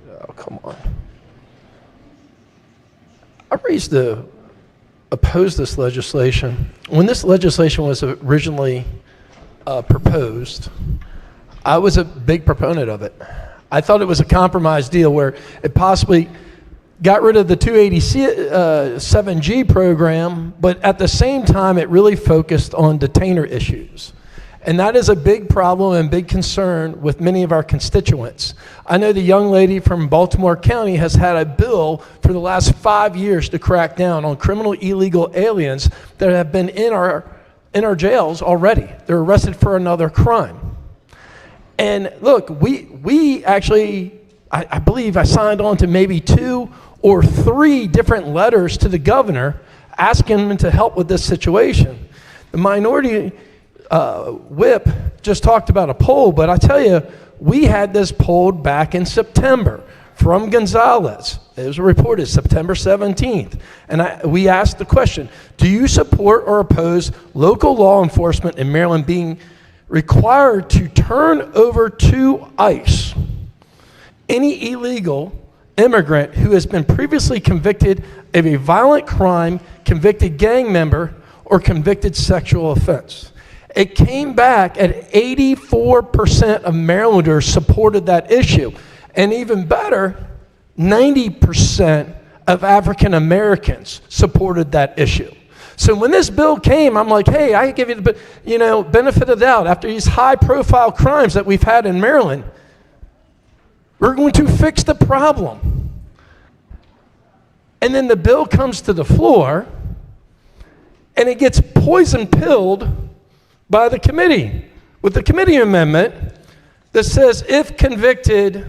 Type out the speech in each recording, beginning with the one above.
Oh, come on. I raised to oppose this legislation. When this legislation was originally proposed, I was a big proponent of it. I thought it was a compromise deal where it possibly got rid of the 287G program, but at the same time, it really focused on detainer issues. And that is a big problem and big concern with many of our constituents. I know the young lady from Baltimore County has had a bill for the last 5 years to crack down on criminal illegal aliens that have been in our jails already. They're arrested for another crime. And look, we actually, I believe I signed on to maybe 2 or 3 different letters to the governor asking him to help with this situation. The minority whip just talked about a poll, but I tell you, we had this polled back in September from Gonzalez. It was reported September 17th. And we asked the question, do you support or oppose local law enforcement in Maryland being required to turn over to ICE any illegal immigrant who has been previously convicted of a violent crime, convicted gang member, or convicted sexual offense? It came back at 84% of Marylanders supported that issue. And even better, 90% of African Americans supported that issue. So when this bill came, I'm like, hey, I give you the benefit of the doubt. After these high-profile crimes that we've had in Maryland, we're going to fix the problem. And then the bill comes to the floor, and it gets poison-pilled by the committee with the committee amendment that says if convicted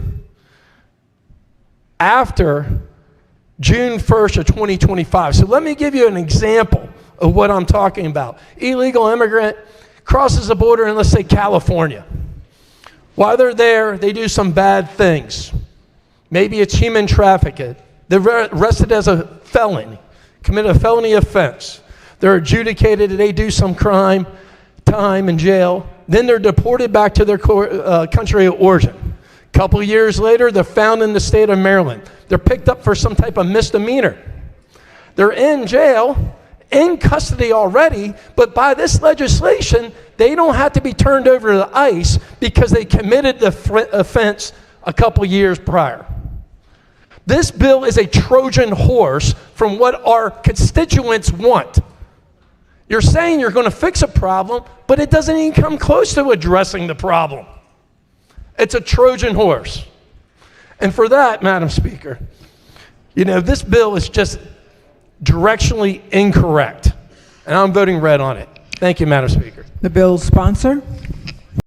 after June 1st of 2025. So let me give you an example of what I'm talking about. Illegal immigrant crosses the border in, let's say, California. While they're there, they do some bad things. Maybe it's human trafficking. They're arrested as a felon, commit a felony offense. They're adjudicated, they do some crime, time in jail. Then they're deported back to their country of origin. A couple years later, they're found in the state of Maryland. They're picked up for some type of misdemeanor. They're in jail, in custody already, but by this legislation, they don't have to be turned over to ICE because they committed the offense a couple years prior. This bill is a Trojan horse from what our constituents want. You're saying you're going to fix a problem, but it doesn't even come close to addressing the problem. It's a Trojan horse. And for that, Madam Speaker, this bill is just directionally incorrect. And I'm voting red on it. Thank you, Madam Speaker. The bill's sponsor.